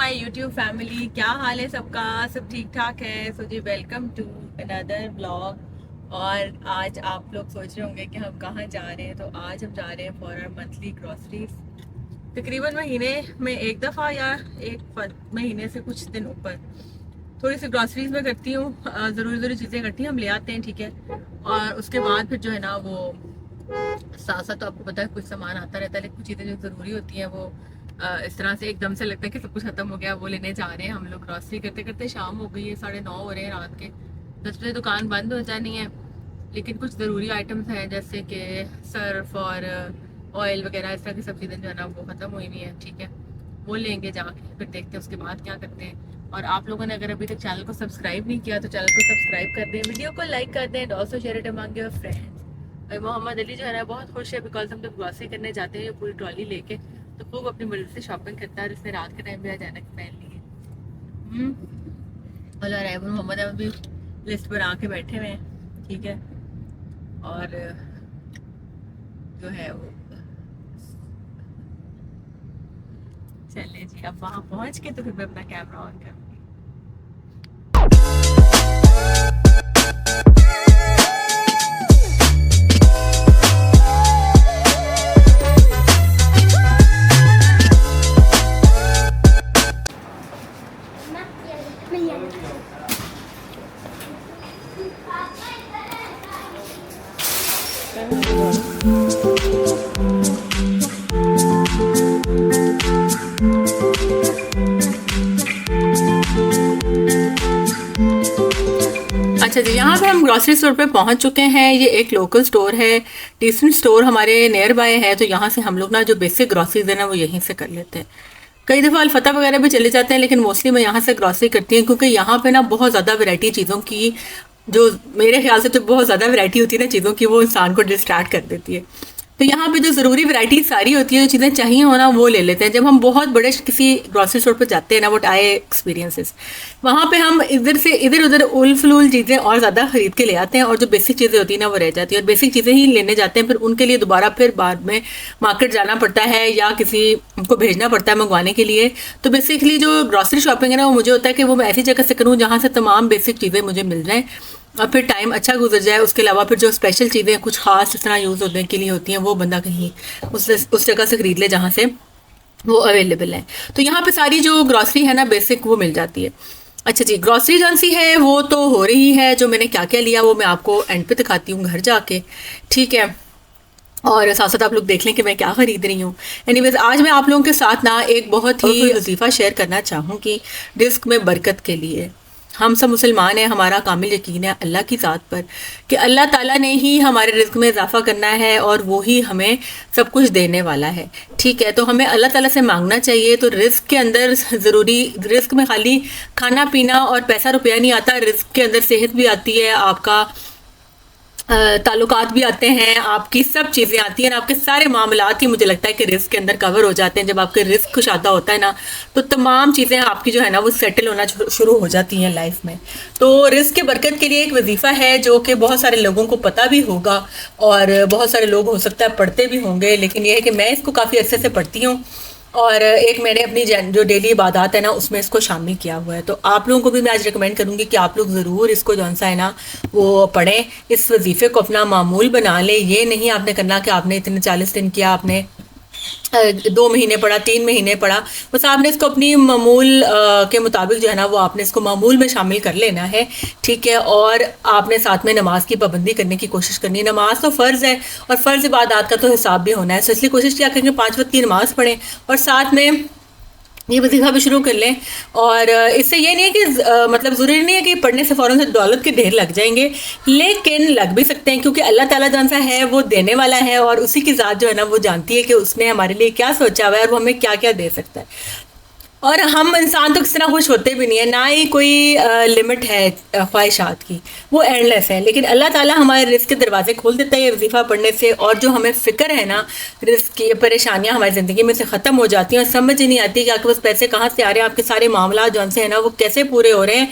My YouTube family, क्या हाल है सबका? सब ठीक ठाक है? सो जी, वेलकम टू अनदर ब्लॉग। और आज आप लोग सोच रहे होंगे कि हम कहाँ जा रहे हैं। तो आज हम जा रहे हैं फॉर आवर मंथली ग्रॉसरीज। तकरीबन महीने में एक दफ़ा या एक महीने से कुछ दिन ऊपर थोड़ी सी ग्रॉसरीज में करती हूँ। ज़रूरी चीज़ें करती हैं, हम ले आते हैं, ठीक है। और उसके बाद फिर जो है ना वो साथ साथ, तो आपको पता है कुछ सामान आता रहता है, लेकिन कुछ चीज़ें जो ज़रूरी होती हैं वो इस तरह से एकदम से लगता है कि सब कुछ खत्म हो गया, वो लेने जा रहे हैं हम लोग। ग्रॉसरी करते करते शाम हो गई है, 9:30 हो रहे हैं रात के। 10 बजे दुकान बंद हो जानी है, लेकिन कुछ ज़रूरी आइटम्स हैं जैसे कि सर्फ और ऑयल वगैरह, इस तरह की सब चीज़ें जो है ना वो ख़त्म हुई हुई हैं, ठीक है। वो लेंगे जाके, फिर देखते हैं उसके बाद क्या करते हैं। और आप लोगों ने अगर अभी तक चैनल को सब्सक्राइब नहीं किया तो चैनल को सब्सक्राइब कर दें, वीडियो को लाइक कर दें, and also share it among your friends. और मोहम्मद अली जो है ना बहुत खुश है, बिकॉज हम जब ग्रॉसरी करने जाते हैं पूरी ट्रॉली लेके, तो खूब अपनी मर्जी से शॉपिंग करता है। और इसने रात के टाइम भी अचानक पहन लिए। और रहमान मोहम्मद अभी लिस्ट बना के बैठे हुए हैं, ठीक है। और जो है वो चले जी, अब वहाँ पहुँच के तो फिर मैं अपना कैमरा ऑन करूँगी। अच्छा जी, यहाँ पे हम ग्रॉसरी स्टोर पे पहुँच चुके हैं। ये एक लोकल स्टोर है, डिसेंट स्टोर हमारे नियर बाय है। तो यहाँ से हम लोग ना जो बेसिक ग्रॉसरीज है ना वो यहीं से कर लेते हैं। कई दफ़ा अलफता वगैरह भी चले जाते हैं, लेकिन मोस्टली मैं यहाँ से ग्रॉसरी करती हूँ, क्योंकि यहाँ पे ना बहुत ज़्यादा वैरायटी चीज़ों की, जो मेरे ख्याल से तो बहुत ज़्यादा वैरायटी होती है ना चीज़ों की, वो इंसान को डिस्ट्रैक्ट कर देती है। तो यहाँ पे जो ज़रूरी वैरायटी सारी होती है, जो चीज़ें चाहिए हो ना वो ले लेते हैं। जब हम बहुत बड़े किसी ग्रॉसरी स्टोर पर जाते हैं ना, व्हाट आई एक्सपीरियंसेस, वहाँ पे हम इधर से इधर उधर उल फलूल चीज़ें और ज़्यादा खरीद के ले आते हैं, और जो बेसिक चीज़ें होती हैं ना वो रह जाती है। और बेसिक चीज़ें ही लेने जाते हैं, फिर उनके लिए दोबारा फिर बाद में मार्केट जाना पड़ता है या किसी को भेजना पड़ता है मंगवाने के लिए। तो बेसिकली जो ग्रॉसरी शॉपिंग है ना वो मुझे होता है कि वो मैं ऐसी जगह से करूँ जहाँ से तमाम बेसिक चीज़ें मुझे मिल जाएँ और फिर टाइम अच्छा गुजर जाए। उसके अलावा फिर जो स्पेशल चीज़ें कुछ खास इस तरह यूज़ होने के लिए होती हैं, वो बंदा कहीं उस जगह से ख़रीद ले जहाँ से वो अवेलेबल है। तो यहाँ पे सारी जो ग्रॉसरी है ना बेसिक वो मिल जाती है। अच्छा जी, ग्रॉसरी जौन सी है वो तो हो रही है। जो मैंने क्या क्या लिया वो मैं आपको एंड पे दिखाती हूँ घर जाके, ठीक है। और साथ साथ आप लोग देख लें कि मैं क्या ख़रीद रही हूँ। एनीवेज, आज मैं आप लोगों के साथ ना एक बहुत ही वजीफ़ा शेयर करना चाहूँगी रिस्क में बरकत के लिए। हम सब मुसलमान हैं, हमारा कामिल यकीन है अल्लाह की ज़ात पर कि अल्लाह ताला ने ही हमारे रिस्क में इजाफ़ा करना है और वो ही हमें सब कुछ देने वाला है, ठीक है। तो हमें अल्लाह ताला से मांगना चाहिए। तो रिस्क के अंदर ज़रूरी, रिस्क में खाली खाना पीना और पैसा रुपया नहीं आता, रिस्क के अंदर सेहत भी आती है, आपका ताल्लुकात भी आते हैं, आपकी सब चीज़ें आती हैं, आपके सारे मामलात ही मुझे लगता है कि रिस्क के अंदर कवर हो जाते हैं। जब आपके रिस्क कुशादा होता है ना तो तमाम चीज़ें आपकी जो है ना वो सेटल होना शुरू हो जाती हैं लाइफ में। तो रिस्क के बरकत के लिए एक वजीफ़ा है जो कि बहुत सारे लोगों को पता भी होगा और बहुत सारे लोग हो सकता है पढ़ते भी होंगे, लेकिन यह है कि मैं इसको काफ़ी अरसे से पढ़ती हूँ और एक मैंने अपनी जो डेली इबादत है ना उसमें इसको शामिल किया हुआ है। तो आप लोगों को भी मैं आज रिकमेंड करूँगी कि आप लोग ज़रूर इसको जौन सा है ना वो पढ़ें, इस वजीफ़े को अपना मामूल बना लें। ये नहीं आपने करना कि आपने इतने 40 दिन किया, आपने 2 महीने पढ़ा, 3 महीने पढ़ा, बस आपने इसको अपनी मामूल के मुताबिक जो है ना वो आपने इसको मामूल में शामिल कर लेना है, ठीक है। और आपने साथ में नमाज की पाबंदी करने की कोशिश करनी है। नमाज तो फ़र्ज़ है और फ़र्ज़ इबादत का तो हिसाब भी होना है, तो इसलिए कोशिश किया करेंगे 5 वक्त की नमाज़ पढ़ें और साथ में ये वजीफ़ा भी शुरू कर लें। और इससे ये नहीं है कि मतलब ज़रूरी नहीं है कि पढ़ने से फ़ौरन से दौलत के ढेर लग जाएंगे, लेकिन लग भी सकते हैं, क्योंकि अल्लाह ताला जौन सा है वो देने वाला है और उसी की ज़ात जो है ना वो जानती है कि उसने हमारे लिए क्या सोचा हुआ है और वो हमें क्या क्या दे सकता है। और हम इंसान तो किसी तरह खुश होते भी नहीं है, ना ही कोई लिमिट है ख्वाहिशात की, वो एंडलेस है। लेकिन अल्लाह ताला हमारे रिस्क के दरवाजे खोल देता है ये वजीफ़ा पढ़ने से। और जो हमें फ़िक्र है ना रिस्क की, परेशानियां हमारी ज़िंदगी में से ख़त्म हो जाती हैं और समझ ही नहीं आती कि आपके पास पैसे कहाँ से आ रहे हैं, आपके सारे मामला जो से है ना वो कैसे पूरे हो रहे हैं।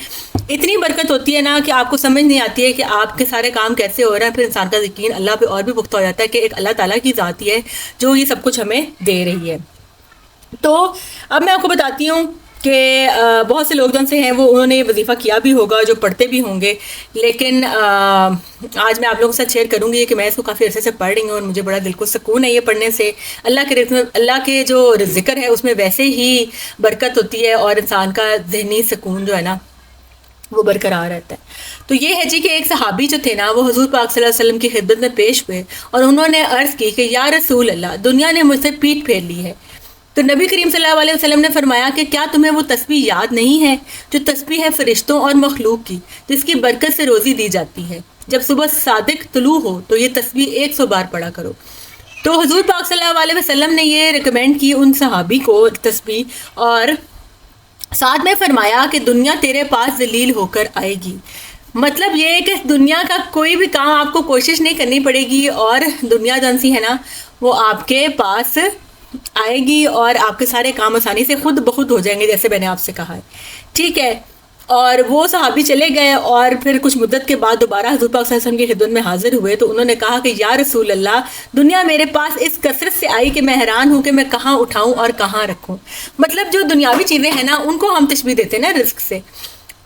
इतनी बरकत होती है ना कि आपको समझ नहीं आती है कि आपके सारे काम कैसे हो रहे हैं। फिर इंसान का यकीन अल्लाह पे और भी पुख्ता हो जाता है कि एक अल्लाह ताला की ज़ात ही है जो ये सब कुछ हमें दे रही है। तो अब मैं आपको बताती हूँ कि बहुत से लोग जो से हैं वो उन्होंने ये वजीफ़ा किया भी होगा, जो पढ़ते भी होंगे, लेकिन आज मैं आप लोगों के साथ शेयर करूँगी कि मैं इसको काफ़ी अरसे से पढ़ रही हूँ और मुझे बड़ा दिल को सुकून है ये पढ़ने से। अल्लाह के जो ज़िक्र है उसमें वैसे ही बरकत होती है और इंसान का ज़हनी सुकून जो है ना वो बरकरार रहता है। तो ये है जी कि एक सहाबी जो थे ना वो हुजूर पाक सल्लल्लाहु अलैहि वसल्लम की खिदमत में पेश हुए और उन्होंने अर्ज़ की कि या रसूल अल्लाह, दुनिया ने मुझसे पीठ फेर ली है। तो नबी करीम सल्लल्लाहु अलैहि वसल्लम ने फरमाया कि क्या तुम्हें वो तस्बीह याद नहीं है जो तस्बीह है फरिश्तों और मखलूक की, जिसकी बरकत से रोज़ी दी जाती है। जब सुबह सादिक तुलू हो तो ये तस्बीह 100 बार पढ़ा करो। तो हुजूर पाक सल्लल्लाहु अलैहि वसल्लम ने ये रिकमेंड की उन सहाबी को तस्बीह, और साथ में फरमाया कि दुनिया तेरे पास जलील होकर आएगी। मतलब ये है कि दुनिया का कोई भी काम आपको कोशिश नहीं करनी पड़ेगी और दुनिया जौन सी है ना वो आपके पास आएगी और आपके सारे काम आसानी से खुद ब खुद हो जाएंगे, जैसे मैंने आपसे कहा है। ठीक है। और वो सहाबी चले गए और फिर कुछ मुद्दत के बाद दोबारा हज़रत पाक सल्लल्लाहु अलैहि वसल्लम की खिदमत में हाजिर हुए तो उन्होंने कहा कि या रसूल अल्लाह, दुनिया मेरे पास इस कसरत से आई कि मैं हैरान हूँ कि मैं कहाँ उठाऊँ और कहाँ रखूँ। मतलब जो दुनियावी चीज़ें हैं ना उनको हम तशबीह देते हैं ना रिस्क से,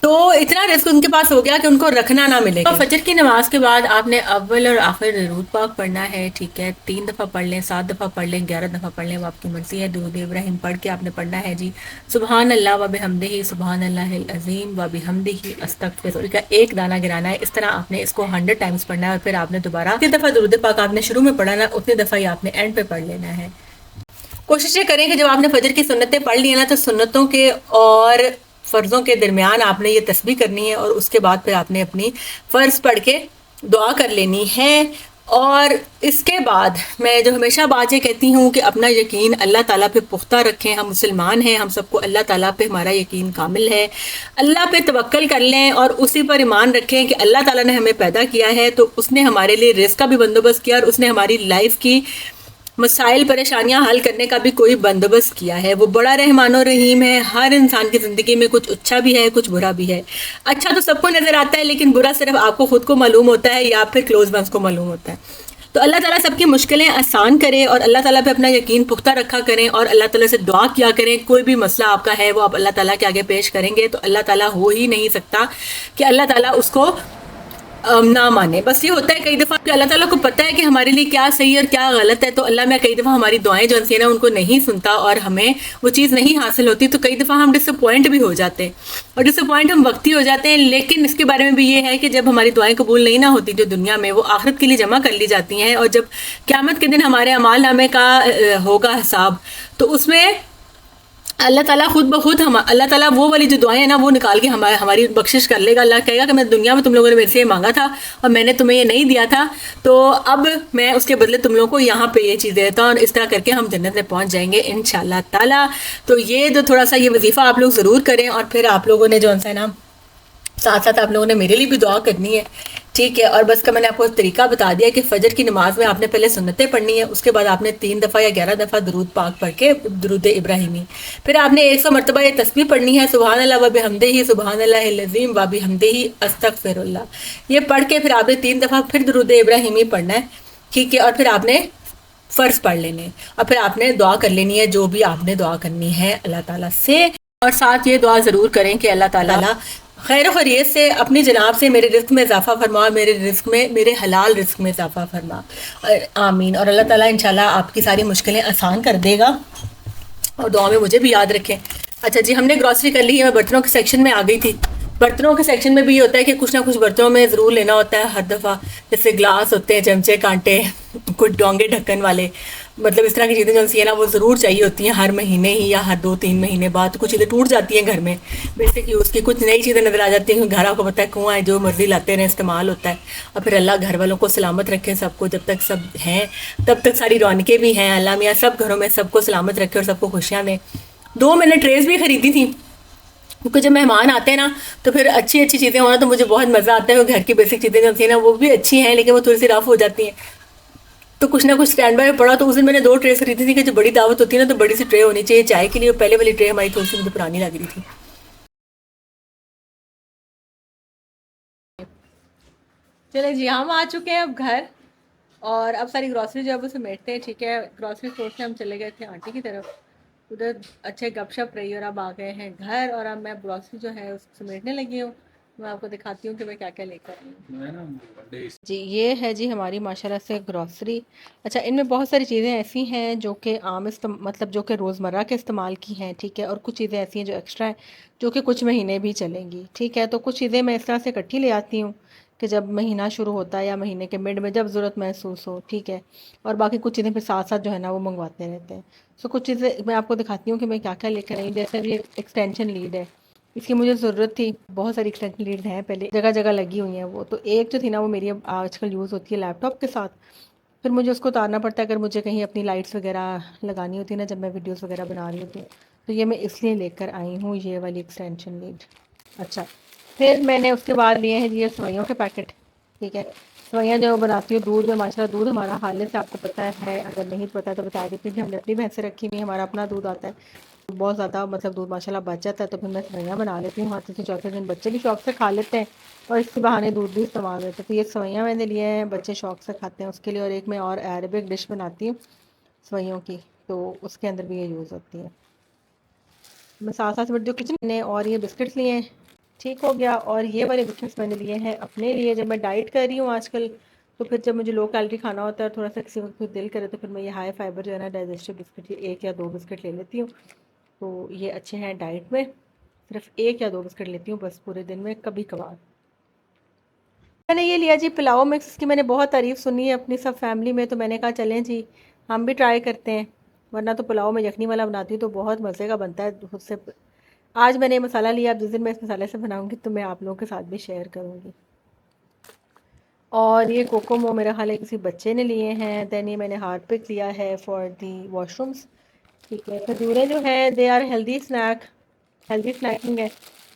तो इतना रिस्क उनके पास हो गया कि उनको रखना ना मिले। तो फजर की नमाज के बाद आपने अव्वल और आखिर दरूद पाक पढ़ना है। ठीक है, 3 दफ़ा पढ़ लें, 7 दफ़ा पढ़ लें, 11 दफ़ा पढ़ लें, वो आपकी मर्जी है। दुरूद इब्राहिम पढ़ के आपने पढ़ना है जी, सुबहान अल्लाह व बिहम्दिही सुबहान अल्लाहिल अज़ीम व बिहम्दिही अस्तगफिर का एक दाना गिराना है। इस तरह आपने इसको 100 टाइम्स पढ़ना है और फिर आपने दोबारा जितनी दफ़ा दुरूद पाक आपने शुरू में पढ़ा ना उतनी दफ़ा ही आपने एंड पे पढ़ लेना है। कोशिश ये करें कि जब आपने फजर की सुन्नतें पढ़ ली है ना तो सुन्नतों के और फ़र्ज़ों के दरमियान आपने ये तस्बीह करनी है और उसके बाद फिर आपने अपनी फ़र्ज़ पढ़ के दुआ कर लेनी है। और इसके बाद मैं जो हमेशा बात ये कहती हूँ कि अपना यकीन अल्लाह ताला पे पुख्ता रखें। हम मुसलमान हैं, हम सबको अल्लाह ताला पे हमारा यकीन कामिल है। अल्लाह पे तवक्कल कर लें और उसी पर ईमान रखें कि अल्लाह ताला ने हमें पैदा किया है तो उसने हमारे लिए रिज़्क़ का भी बंदोबस्त किया और उसने हमारी लाइफ की मसाइल परेशानियां हल करने का भी कोई बंदोबस्त किया है। वो बड़ा रहमान और रहीम है। हर इंसान की ज़िंदगी में कुछ अच्छा भी है, कुछ बुरा भी है। अच्छा तो सबको नज़र आता है लेकिन बुरा सिर्फ आपको खुद को मालूम होता है या फिर क्लोज वंस को मालूम होता है। तो अल्लाह ताला सबकी मुश्किलें आसान करे और अल्लाह ताला पे अपना यकीन पुख्ता रखा करें और अल्लाह ताला से दुआ किया करें। कोई भी मसला आपका है वो आप अल्लाह ताला के आगे पेश करेंगे तो अल्लाह ताला हो ही नहीं सकता कि अल्लाह ताला उसको ना माने। बस ये होता है कई दफ़ा कि अल्लाह ताला को पता है कि हमारे लिए क्या सही और क्या गलत है, तो अल्लाह में कई दफ़ा हमारी दुआएं जो है ना उनको नहीं सुनता और हमें वो चीज़ नहीं हासिल होती, तो कई दफ़ा हम डिसअपॉइंट भी हो जाते हैं और डिसअपॉइंट हम वक्ती हो जाते हैं। लेकिन इसके बारे में भी ये है कि जब हमारी दुआएं कबूल नहीं ना होती जो दुनिया में, वो आखिरत के लिए जमा कर ली जाती हैं और जब क़यामत के दिन हमारे अमाल नामे का होगा हिसाब, तो उसमें अल्लाह ताला खुद ब खुद हम अल्लाह ताला वो वाली जो दुआएं हैं ना वो निकाल के हमारी बख्शिश कर लेगा। अल्लाह कहेगा कि मैं दुनिया में तुम लोगों ने मेरे से ये मांगा था और मैंने तुम्हें ये नहीं दिया था, तो अब मैं उसके बदले तुम लोगों को यहाँ पे ये चीज़ देता हूँ और इस तरह करके हम जन्नत में पहुँच जाएंगे इंशाअल्लाह ताला। तो ये जो थोड़ा सा ये वजीफ़ा आप लोग ज़रूर करें और फिर आप लोगों ने जो है ना साथ साथ आप लोगों ने मेरे लिए भी दुआ करनी है। ठीक है। और बस का मैंने आपको तरीका बता दिया कि फजर की नमाज में आपने पहले सुन्नतें पढ़नी है, उसके बाद आपने 3 दफ़ा या 11 दफ़ा दरूद पाक पढ़ के दरूद इब्राहिमी, फिर आपने 100 मरतबा ये तस्बीह पढ़नी है, सुबहान अल्लाह व बिहम्दिही सुबहान अल्लाहिल अज़ीम व बिहम्दिही अस्तगफिरुल्लाह। ये पढ़ के फिर आपने 3 दफ़ा फिर दरूद इब्राहिमी पढ़ना है। ठीक है। और फिर आपने फ़र्ज़ पढ़ लेने और फिर आपने दुआ कर लेनी है जो भी आपने दुआ करनी है अल्लाह ताला से। और साथ ये दुआ ज़रूर करें कि अल्लाह ताला खैर खैरियत से अपनी जनाब से मेरे रिस्क में इजाफ़ा फरमा, मेरे रिस्क में, मेरे हलाल रिस्क में इजाफ़ा फरमा, आमीन। और अल्लाह ताला इंशाल्लाह आपकी सारी मुश्किलें आसान कर देगा और दुआ में मुझे भी याद रखें। अच्छा जी, हमने ग्रॉसरी कर ली है। मैं बर्तनों के सेक्शन में आ गई थी। बर्तनों के सेक्शन में भी ये होता है कि कुछ ना कुछ बर्तनों में ज़रूर लेना होता है हर दफ़ा, जैसे ग्लास होते हैं, चमचे, कांटे, कुछ डोंगे ढक्कन वाले, मतलब इस तरह की चीज़ें जो सी है ना वो ज़रूर चाहिए होती हैं हर महीने ही या हर 2-3 महीने बाद। कुछ चीज़ें टूट जाती हैं घर में बेसिक यूज़ की, कुछ नई चीज़ें नज़र आ जाती हैं। घर आपको पता है कुआं है, जो मर्ज़ी लाते रहें, इस्तेमाल होता है। और फिर अल्लाह घर वालों को सलामत रखे, सबको, जब तक सब हैं तब तक सारी रौनकें भी हैं। अल्लाह मियाँ सब घरों में सबको सलामत रखे और सबको खुशियाँ दें। 2 मैंने ट्रेस भी ख़रीदी थी क्योंकि जब मेहमान आते हैं ना तो फिर अच्छी अच्छी चीज़ें होना तो मुझे बहुत मज़ा आता है। घर की बेसिक चीज़ें जो थी ना वो भी अच्छी हैं लेकिन वो थोड़ी सी रफ हो जाती हैं, तो कुछ ना कुछ स्टैंड बाय में पड़ा। तो उस दिन मैंने 2 ट्रे खरीदी थी कि जो बड़ी दावत होती है ना तो बड़ी सी ट्रे होनी चाहिए चाय के लिए। और पहले वाली ट्रे हमारी थोड़ी सी मुझे पुरानी लग रही थी। चले जी, हम आ चुके हैं अब घर और अब सारी ग्रॉसरी जो है वो समेटते हैं। ठीक है। ग्रॉसरी स्टोर से हम चले गए थे आंटी की तरफ उधर अच्छे गपशप रही और अब आ गए हैं घर, और अब मैं ग्रॉसरी जो है उसको समेटने लगी हूँ। मैं आपको दिखाती हूँ कि मैं क्या क्या लेकर आई हूँ। जी ये है जी हमारी माशाल्लाह से ग्रॉसरी। अच्छा, इनमें बहुत सारी चीज़ें ऐसी हैं जो कि मतलब जो कि रोज़मर्रा के इस्तेमाल की हैं, ठीक है, और कुछ चीज़ें ऐसी हैं जो एक्स्ट्रा हैं जो कि कुछ महीने भी चलेंगी, ठीक है। तो कुछ चीज़ें मैं इस तरह से इकट्ठी ले आती हूँ कि जब महीना शुरू होता है या महीने के मिड में जब ज़रूरत महसूस हो, ठीक है। और बाकी कुछ चीज़ें फिर साथ साथ जो है ना वो मंगवाते रहते हैं। सो कुछ चीज़ें मैं आपको दिखाती हूँ कि मैं क्या क्या लेकर आई। जैसे ये एक्सटेंशन लीड है, इसकी मुझे ज़रूरत थी। बहुत सारी एक्सटेंशन लीड हैं, पहले जगह जगह लगी हुई हैं वो, तो एक जो थी ना वो मेरी अब आजकल यूज़ होती है लैपटॉप के साथ। फिर मुझे उसको उतारना पड़ता है अगर मुझे कहीं अपनी लाइट्स वगैरह लगानी होती है ना, जब मैं वीडियोस वगैरह बना रही होती हूँ। तो ये मैं इसलिए लेकर आई हूँ ये वाली एक्सटेंशन लीड। अच्छा, फिर मैंने उसके बाद लिए हैं ये सेवइयों के पैकेट, ठीक है। सेवइयाँ जो बनाती हूँ दूध में, माशाल्लाह दूध हमारा हाल से आपको पता है, अगर नहीं पता तो बता देती हूँ कि हमने अपनी भैंसें रखी हुई, हमारा अपना दूध आता है। बहुत ज़्यादा मतलब दूध माशाल्लाह बच जाता है, तो फिर मैं सेवइयाँ बना लेती हूँ। हाथ से चौथे दिन बच्चे भी शौक से खा लेते हैं और इसके बहाने दूध भी इस्तेमाल होता है। तो ये सेवइयाँ मैंने लिए हैं, बच्चे शौक से खाते हैं उसके लिए। और एक मैं और अरेबिक डिश बनाती हूँ सेवइयों की, तो उसके अंदर भी ये यूज़ होती है। मैं साथ साथ जो किचन ने, और ये बिस्किट्स लिए हैं, ठीक हो गया। और ये वाले बिस्किट्स मैंने लिए हैं अपने लिए, जब मैं डाइट कर रही हूँ आजकल, तो फिर जब मुझे लो कैलोरी खाना होता है थोड़ा सा किसी वक्त दिल करे, तो फिर मैं ये हाई फाइबर जो है ना डाइजेस्टिव बिस्किट, ये 1 या 2 बिस्किट ले लेती हूँ। तो ये अच्छे हैं डाइट में। सिर्फ 1 या 2 बिस्किट लेती हूँ बस पूरे दिन में, कभी कभार। मैंने ये लिया जी पुलाव मिक्स, इसकी मैंने बहुत तारीफ़ सुनी है अपनी सब फैमिली में, तो मैंने कहा चलें जी हम भी ट्राई करते हैं। वरना तो पुलाव में यखनी वाला बनाती हूँ तो बहुत मज़े का बनता है खुद से। आज मैंने ये मसाला लिया, अब जिस दिन मैं इस मसाले से बनाऊंगी तो मैं आप लोगों के साथ भी शेयर करूंगी। और ये कोकोमो मेरा ख्याल है किसी बच्चे ने लिए हैं। दैन ये मैंने हार्पिक लिया है फॉर दी वॉशरूम्स, ठीक है। खजूरें जो है they are healthy snack, healthy snacking है।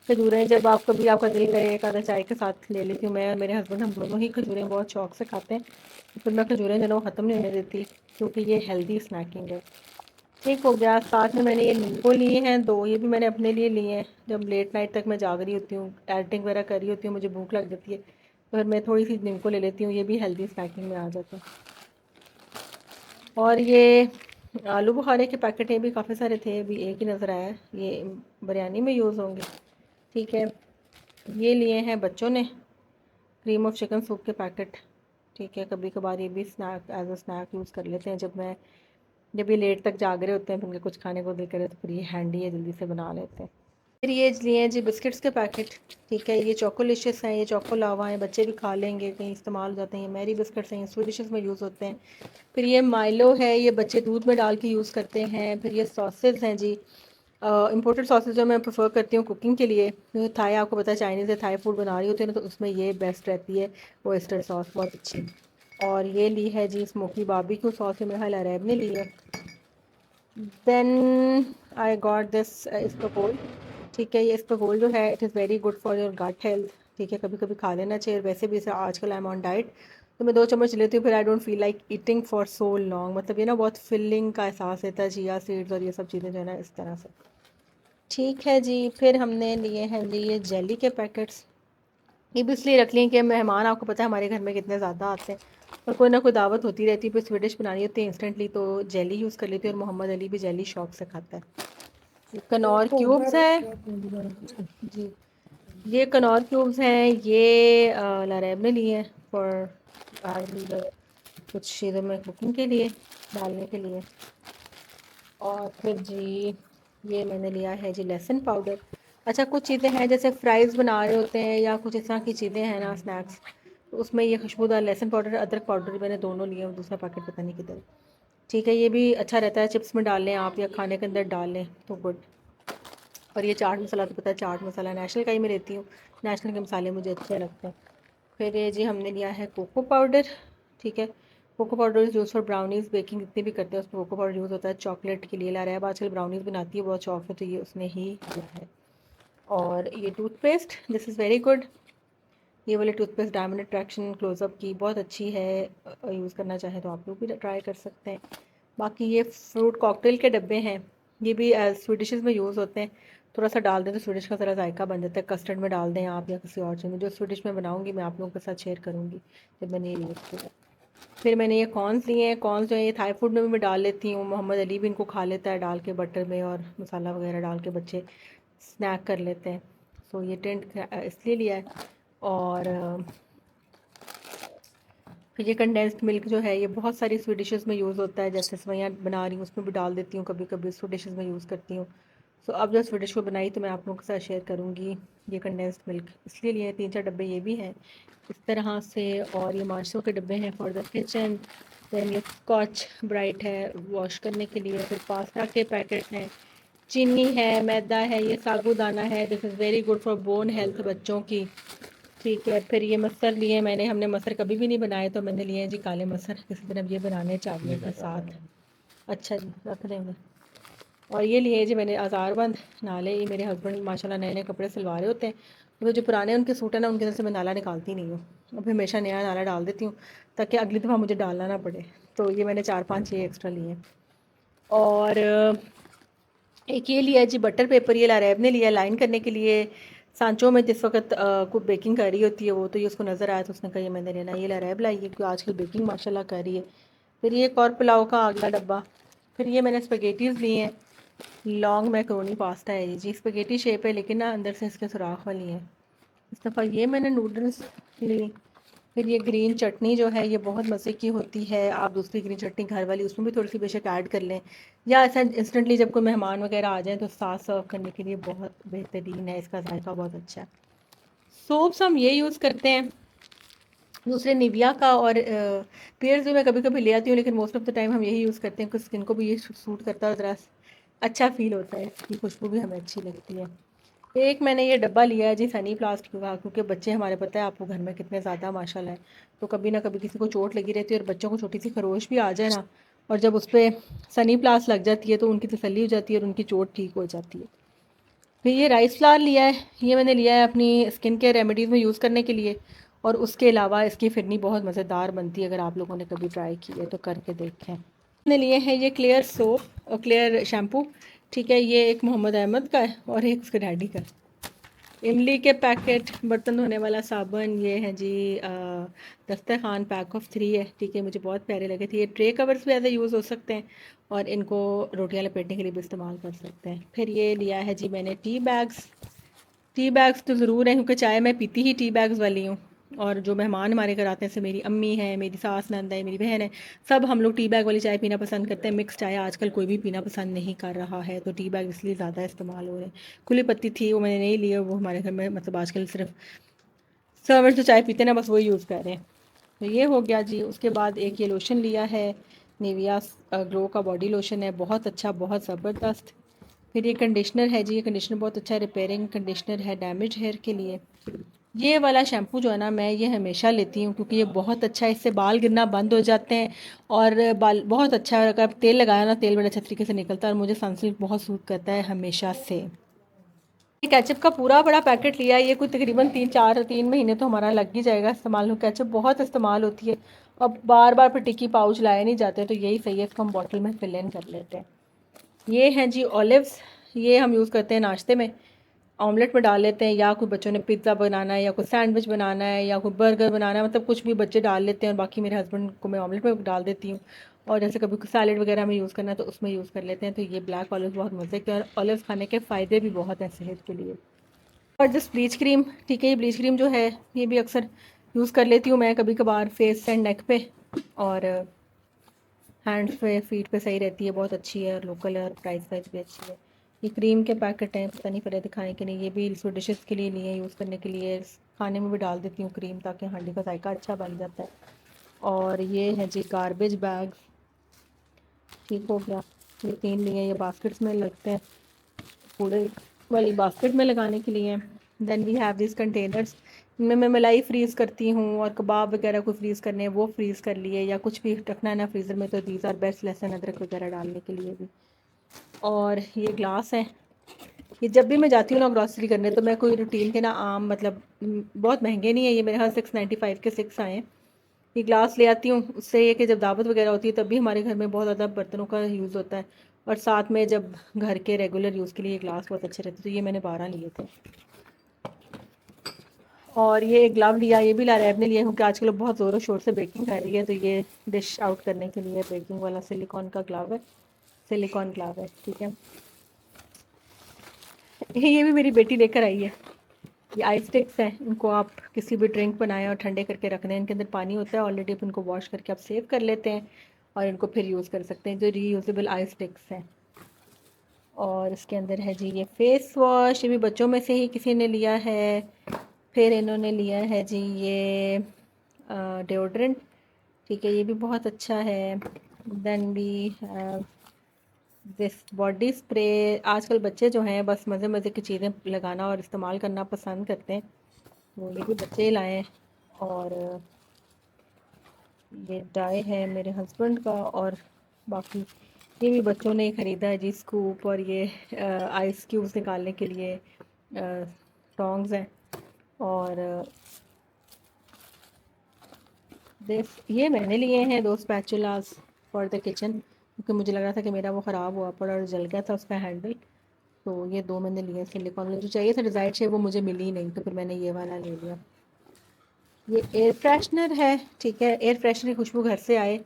खजूरें जब आप कभी आपका दिल करे एक आधा चाय के साथ ले लेती हूँ मैं और मेरे हस्बैंड, हम दोनों ही खजूरें बहुत शौक से खाते हैं। तो फिर मैं खजूरें जो है वो ख़त्म नहीं होने देती, क्योंकि ये हेल्दी स्नैकिंग है। ठीक हो गया। साथ में मैंने ये नींबू लिए हैं 2, ये भी मैंने अपने लिए लिए हैं। जब लेट नाइट तक मैं जाग रही होती हूँ, एडिटिंग वगैरह कर रही होती हूँ, मुझे भूख लग जाती है, तो फिर मैं थोड़ी सी नींबू ले लेती हूँ, ये भी हेल्दी स्नैकिंग में आ जाता है। और ये आलू बुखारे के पैकेट ये भी काफ़ी सारे थे, अभी एक ही नज़र आया है, ये बिरयानी में यूज़ होंगे, ठीक है। ये लिए हैं बच्चों ने क्रीम ऑफ चिकन सूप के पैकेट, ठीक है। कभी कभार ये भी snack as a snack use कर लेते हैं, जब ये लेट तक जाग रहे होते हैं, फिर उनके कुछ खाने को दिल करे तो फिर ये हैंडी है, जल्दी से बना लेते हैं। फिर ये लिए हैं जी बिस्किट्स के पैकेट, ठीक है। ये चोकोलिशियस हैं, ये चोको लावा हैं, बच्चे भी खा लेंगे, कहीं इस्तेमाल हो जाते हैं। ये मैरी बिस्किट्स हैं, ये स्वीडिशेस में यूज़ होते हैं। फिर ये माइलो है, ये बच्चे दूध में डाल के यूज़ करते हैं। फिर ये सॉसेज हैं जी, इम्पोर्टेड सॉसेज जो मैं प्रेफर करती हूँ कुकिंग के लिए। थाई आपको पता है चाइनीज़ या थाई फूड बना रही होती है ना, तो उसमें ये बेस्ट रहती है, ओयस्टर सॉस बहुत अच्छी। और ये ली है जी स्मोकी बारबेक्यू सॉस, ये मेरा ख्याल अरैब ने ली है। देन आई गॉट दिस इसबगोल, ठीक है। ये इसबगोल जो है it is very good for your gut health, ठीक है। कभी कभी खा लेना चाहिए। वैसे भी इसे आजकल आई एम ऑन डाइट, तो मैं 2 चम्मच लेती हूँ, फिर I don't feel like eating for so long. मतलब ये ना बहुत फिलिंग का एहसास देता है, चिया सीड्स और ये सब चीज़ें जो है ना इस तरह से, ठीक है जी। फिर हमने लिए हैं जी ये जेली के पैकेट्स, ये भी इसलिए रख लिए कि मेहमान आपको पता है हमारे घर में कितने ज़्यादा आते हैं और कोई ना कोई दावत होती रहती है, फिर स्वीडिश बनानी होती है इंस्टेंटली, तो जेली यूज़ कर लेती है। और मोहम्मद अली भी जेली शौक से खाता है। कनौर क्यूब्स है जी, ये कनौर क्यूब्स हैं, ये लारैब ने लिए हैं फॉर कुछ चीज़ों में कुकिंग के लिए डालने के लिए। और फिर जी ये मैंने लिया है जी लहसुन पाउडर। अच्छा, कुछ चीज़ें हैं जैसे फ्राइज़ बना रहे होते हैं या कुछ इस तरह की चीज़ें हैं ना स्नैक्स, तो उसमें ये खुशबूदार लहसुन पाउडर अदरक पाउडर मैंने दोनों लिए, और दूसरा पैकेट पता नहीं किधर, ठीक है। ये भी अच्छा रहता है, चिप्स में डाल लें आप या खाने के अंदर डाल लें तो गुड। और ये चाट मसाला तो पता है, चाट मसाला नेशनल का ही मैं लेती हूँ, नेशनल के मसाले मुझे अच्छे लगते हैं। फिर ये जी हमने लिया है कोको पाउडर, ठीक है। Cocoa powder is use for brownies, baking जितनी भी करते हैं उसमें कोको पाउडर यूज़ होता है। चॉकलेट के लिए ला रहा है, अब आजकल ब्राउनीज़ बनाती है बहुत शौक से, तो ये उसने ही लिया है। और ये toothpaste, this is very good, ये वाली टूथपेस्ट डायमंड अट्रैक्शन क्लोजअप की बहुत अच्छी है, यूज़ करना चाहें तो आप लोग भी ट्राई कर सकते हैं। बाकी ये फ्रूट कॉकटेल के डब्बे हैं, ये भी स्वीट डिशेज़ में यूज़ होते हैं। थोड़ा सा डाल दें तो स्वीट डिश का ज़रा जायका बन जाता है। कस्टर्ड में डाल दें आप या किसी और चीज़ में, जो स्वीट डिश में बनाऊँगी मैं आप लोगों के साथ शेयर करूँगी जब मैंने ये यूज़ किया। फिर मैंने ये कॉर्न्स लिए हैं। कॉर्न्स जो है ये थाई फूड में भी मैं डाल लेती हूँ, मोहम्मद अली भी इनको खा लेता है डाल के बटर में, और मसाला वगैरह डाल के बच्चे स्नैक कर लेते हैं। सो ये टेंट इसलिए लिया है। और फिर ये कंडेंस्ड मिल्क जो है ये बहुत सारी स्वीट डिशेज़ में यूज़ होता है, जैसे सेवइयाँ बना रही हूँ उसमें भी डाल देती हूँ, कभी कभी स्वीट डिशेज़ में यूज़ करती हूँ। सो अब जो स्वीट डिश को बनाई तो मैं आप लोगों के साथ शेयर करूँगी। ये कंडेंस्ड मिल्क इसलिए लिए 3-4 डब्बे ये भी हैं इस तरह से, और ये मार्सो के डब्बे हैं फॉर द किचन। दैन ये स्कॉच ब्राइट है वॉश करने के लिए। फिर पास्ता के पैकेट हैं, चीनी है, मैदा है, ये साबूदाना है, this is very good for bone health बच्चों की। ठीक है। फिर ये मसर लिए मैंने, हमने मसर कभी भी नहीं बनाए तो मैंने लिए हैं जी काले मसर, किसी दिन अब ये बनाने चावलों के साथ। अच्छा जी, रख देंगे। और ये लिए जी मैंने आज़ारबंद नाले, ये मेरे हस्बैंड माशाल्लाह नए नए कपड़े सिलवा रहे होते हैं, तो जो पुराने उनके सूट हैं ना उनके अंदर से मैं नाला निकालती नहीं हूँ, अब हमेशा नया नाला डाल देती हूँ ताकि अगली दफ़ा मुझे डालना ना पड़े। तो ये मैंने 4-5 ये एक्स्ट्रा लिए हैं। और एक ये लिया जी बटर पेपर, ये लारैब ने लिया लाइन करने के लिए। सांचो में जिस वक्त कुछ बेकिंग कर रही होती है वो, तो ये उसको नज़र आया तो उसने कहा ये मैंने लेना, ये लारैब लाई है क्योंकि आजकल बेकिंग माशाल्लाह कर रही है। फिर ये एक और पुलाव का अगला डब्बा। फिर ये मैंने स्पेगेटीज़ लिए हैं, लॉन्ग मैक्रोनी पास्ता है ये जी, स्पेगेटी शेप है लेकिन ना अंदर से इसके सुराख वाली है। इस दफ़ा ये मैंने नूडल्स ली। फिर ये ग्रीन चटनी जो है ये बहुत मज़े की होती है, आप दूसरी ग्रीन चटनी घर वाली उसमें भी थोड़ी सी बेशक ऐड कर लें, या ऐसा इंस्टेंटली जब कोई मेहमान वगैरह आ जाए तो साथ सर्व करने के लिए बहुत बेहतरीन है, इसका जायका बहुत अच्छा है। सोप्स हम ये यूज़ करते हैं दूसरे निविया का, और पेयर्स भी मैं कभी कभी ले आती हूँ, लेकिन मोस्ट ऑफ द टाइम हम यही यूज़ करते हैं क्योंकि स्किन को भी ये सूट करता है और ज़रा अच्छा फील होता है, इसकी खुशबू भी हमें अच्छी लगती है। एक मैंने ये डब्बा लिया है जी सनी प्लास्ट का, क्योंकि बच्चे हमारे पता है आपको घर में कितने ज़्यादा माशाल्लाह है, तो कभी ना कभी किसी को चोट लगी रहती है, और बच्चों को छोटी सी खरोश भी आ जाए ना, और जब उस पर सनी प्लास्ट लग जाती है तो उनकी तसल्ली हो जाती है और उनकी चोट ठीक हो जाती है। फिर ये राइस फ्लावर लिया है, ये मैंने लिया है अपनी स्किन केयर रेमेडीज़ में यूज़ करने के लिए, और उसके अलावा इसकी फिरनी बहुत मज़ेदार बनती है, अगर आप लोगों ने कभी ट्राई की है तो करके देखें। मैंने लिए हैं ये क्लियर सोप और क्लियर शैम्पू। ठीक है, ये एक मोहम्मद अहमद का है और एक उसके डैडी का। इमली के पैकेट, बर्तन धोने वाला साबुन, ये है जी दस्तरखान पैक ऑफ 3 है। ठीक है, मुझे बहुत प्यारे लगे थे। ये ट्रे कवर्स भी ऐसे यूज़ हो सकते हैं और इनको रोटियां लपेटने के लिए भी इस्तेमाल कर सकते हैं। फिर ये लिया है जी मैंने टी बैग्स। टी बैग्स तो ज़रूर हैं क्योंकि चाय मैं पीती ही टी बैग्स वाली हूँ, और जो मेहमान हमारे घर आते हैं, जैसे मेरी अम्मी है, मेरी सास नंद है, मेरी बहन है, सब हम लोग टी बैग वाली चाय पीना पसंद करते हैं। मिक्स चाय आजकल कोई भी पीना पसंद नहीं कर रहा है, तो टी बैग इसलिए ज़्यादा इस्तेमाल हो रहे हैं। खुली पत्ती थी वो मैंने नहीं ली, वो हमारे घर में मतलब आजकल सिर्फ सर्वेंट्स जो चाय पीते हैं ना बस वही यूज़ कर रहे हैं। तो ये हो गया जी। उसके बाद एक ये लोशन लिया है, निविया ग्लो का बॉडी लोशन है, बहुत अच्छा, बहुत ज़बरदस्त। फिर ये कंडीशनर है जी, ये कंडीशनर बहुत अच्छा रिपेयरिंग कंडीशनर है डैमेज हेयर के लिए। ये वाला शैम्पू जो है ना मैं ये हमेशा लेती हूँ क्योंकि ये बहुत अच्छा है, इससे बाल गिरना बंद हो जाते हैं, और बाल बहुत अच्छा है। अगर तेल लगाया ना तेल बड़े अच्छे तरीके से निकलता है, और मुझे सनसिल्क बहुत सूट करता है हमेशा से। ये केचप का पूरा बड़ा पैकेट लिया है, ये कोई तकरीबन 3 महीने तो हमारा लग ही जाएगा इस्तेमाल हो। केचप बहुत इस्तेमाल होती है, अब बार बार फिर टिक्की पाउच लाए नहीं जाते, तो यही सही है, इसको हम बॉटल में फिल इन कर लेते हैं। ये हैं जी ऑलिव्स, ये हम यूज़ करते हैं नाश्ते में, ऑमलेट में डाल लेते हैं, या कोई बच्चों ने पिज़्ज़ा बनाना है, या कोई सैंडविच बनाना है, या कोई बर्गर बनाना है, मतलब कुछ भी बच्चे डाल लेते हैं, और बाकी मेरे हस्बैंड को मैं ऑमलेट में डाल देती हूँ, और जैसे कभी सैलेड वगैरह में यूज़ करना है तो उसमें यूज़ कर लेते हैं। तो ये ब्लैक ऑलिव बहुत मज़े के, और ऑलिव खाने के फ़ायदे भी बहुत हैं सेहत के लिए। और जस्ट ब्लीच क्रीम, ठीक है, ये ब्लीच क्रीम जो है ये भी अक्सर यूज़ कर लेती हूँ मैं कभी कभार फेस एंड नेक पे, और हैंड्स पे फीट पे सही रहती है, बहुत अच्छी है, और लोकल है, और प्राइस वाइज भी अच्छी है। ये क्रीम के पैकेट हैं, पता नहीं पड़े दिखाने के लिए, ये भी इसको डिशेस के लिए लिए, यूज़ करने के लिए, खाने में भी डाल देती हूँ क्रीम ताकि हांडी का जायका अच्छा बन जाता है। और ये है जी गारबेज बैग, ठीक हो गया। ये 3 लिए, ये बास्केट्स में लगते हैं, कूड़े वाली बास्केट में लगाने के लिए। Then we have this containers, इनमें मैं मलाई फ्रीज़ करती हूँ, और कबाब वगैरह को फ्रीज़ करने हैं वो फ्रीज़ कर लिए, या कुछ भी रखना है ना फ्रीज़र में तो दीज आर बेस्ट, लहसुन अदरक वगैरह डालने के लिए भी। और ये ग्लास है, ये जब भी मैं जाती हूँ ना ग्रॉसरी करने, तो मैं कोई रूटीन के ना आम मतलब बहुत महंगे नहीं है, ये मेरे यहाँ 695 के 6 आए हैं। ये ग्लास ले आती हूँ, उससे ये कि जब दावत वगैरह होती है तब भी हमारे घर में बहुत ज़्यादा बर्तनों का यूज़ होता है, और साथ में जब घर के रेगुलर यूज़ के लिए ये ग्लास बहुत अच्छे रहते हैं, तो ये मैंने 12 लिए थे। और ये ग्लव लिया, ये भी लारैब ने लिया क्योंकि आजकल बहुत ज़ोरों शोर से बेकिंग कर रही है, तो ये डिश आउट करने के लिए बेकिंग वाला सिलिकॉन का ग्लव है, सिलिकॉन ग्लव है, ठीक है। ये भी मेरी बेटी लेकर आई है। ये आइस स्टिक्स हैं, इनको आप किसी भी ड्रिंक बनाएं और ठंडे करके रख दें। इनके अंदर पानी होता है ऑलरेडी, आप इनको वॉश करके आप सेव कर लेते हैं और इनको फिर यूज़ कर सकते हैं, जो रीयूजेबल आइस स्टिक्स हैं। और इसके अंदर है जी ये फेस वॉश, ये भी बच्चों में से ही किसी ने लिया है। फिर इन्होंने लिया है जी ये डेओड्रेंट, ठीक है, ये भी बहुत अच्छा है। Then we have this body spray. आजकल बच्चे जो हैं बस मज़े मज़े की चीज़ें लगाना और इस्तेमाल करना पसंद करते हैं, वो ये भी बच्चे ही लाए हैं। और ये डाई है मेरे हस्बैंड का, और बाकी ये भी बच्चों ने ही ख़रीदा है जी, स्कूप और ये आइस क्यूब्स निकालने के लिए टोंग्स हैं। और दिस ये मैंने लिए हैं दो स्पैचुलास फॉर द किचन, क्योंकि मुझे लग रहा था कि मेरा वो ख़राब हुआ पड़ा और जल गया था उसका हैंडल, तो ये दो मैंने लिए सिलिकॉन वाले। जो चाहिए था डिज़ायर शेप वो मुझे मिली ही नहीं, तो फिर मैंने ये वाला ले लिया। ये एयर फ्रेशनर है, ठीक है, एयर फ्रेशनर की खुशबू घर से आए,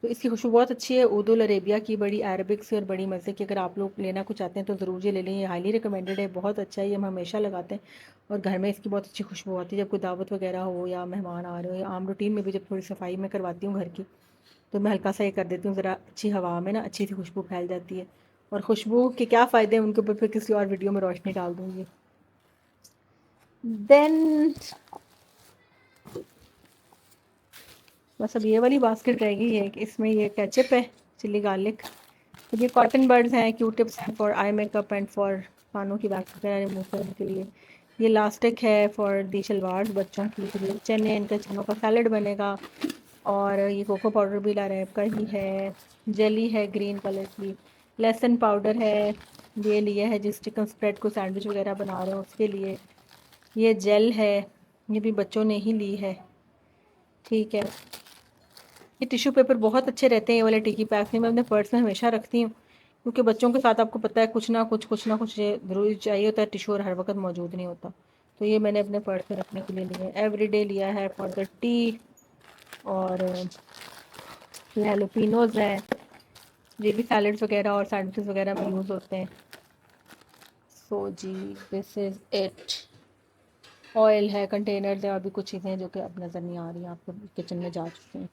तो इसकी खुशबू बहुत अच्छी है, ऊदुल अरेबिया की, बड़ी अरबिक से और बड़ी मज़े की। अगर आप लोग लेना कुछ चाहते हैं तो ज़रूर ये ले लें, ये हाईली रिकमेंडेड है, बहुत अच्छा है, ये हम हमेशा लगाते हैं और घर में इसकी बहुत अच्छी खुशबू आती है। जब कोई दावत वगैरह हो या मेहमान आ रहे हो या आम रूटीन में भी जब थोड़ी सफाई में करवाती हूँ घर की, तो मैं हल्का सा ये कर देती हूँ, ज़रा अच्छी हवा में ना अच्छी सी खुशबू फैल जाती है। और खुशबू के क्या फ़ायदे हैं उनके ऊपर फिर किसी और वीडियो में रोशनी डाल दूँगी। देन बस अब ये वाली बास्केट रह गई है, इसमें ये केचप है, चिल्ली गार्लिक, ये कॉटन बड्स हैं, क्यू टिप्स हैं for eye makeup and for कानों की वैक्स वगैरह रिमूव करने के लिए, ये लास्टिक है फॉर दी शलवार बच्चों की, फिर ये चने, इनका चनों का सैलड बनेगा। और ये कोको पाउडर भी लारैब का ही है, जेली है ग्रीन कलर की, लहसुन पाउडर है, ये लिया है जिस चिकन स्प्रेड को सैंडविच वगैरह बना रहे हो उसके लिए, ये जेल है, ये भी बच्चों ने ही ली है, ठीक है। ये टिश्यू पेपर बहुत अच्छे रहते हैं, ये वाले टिकी पैक में मैं अपने पर्स में हमेशा रखती हूँ, क्योंकि बच्चों के साथ आपको पता है कुछ ना कुछ ये ज़रूरी चाहिए होता है, टिश्यू और हर वक्त मौजूद नहीं होता, तो ये मैंने अपने पर्स में रखने के लिए लिया है। एवरीडे लिया है फॉर द टी, और हैलोपिनोज है, ये भी सैलड्स वगैरह और सैंडविचेस वगैरह में यूज़ होते हैं। सो जी दिस इज़ इट। ऑयल है, कंटेनर्स है, और भी कुछ चीज़ें हैं जो कि अब नज़र नहीं आ रही हैं, आपको किचन में जा चुकी हैं।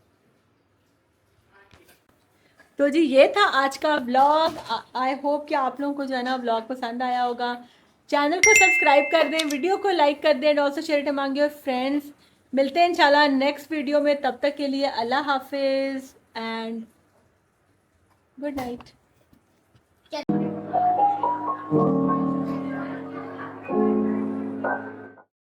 तो जी ये था आज का व्लॉग। आई होप कि आप लोगों को जो है ना व्लॉग पसंद आया होगा। चैनल को सब्सक्राइब कर दें, वीडियो को लाइक कर दें, and also share it among your friends. मिलते हैं इंशाल्लाह नेक्स्ट वीडियो में, तब तक के लिए अल्लाह हाफिज़ एंड गुड नाइट।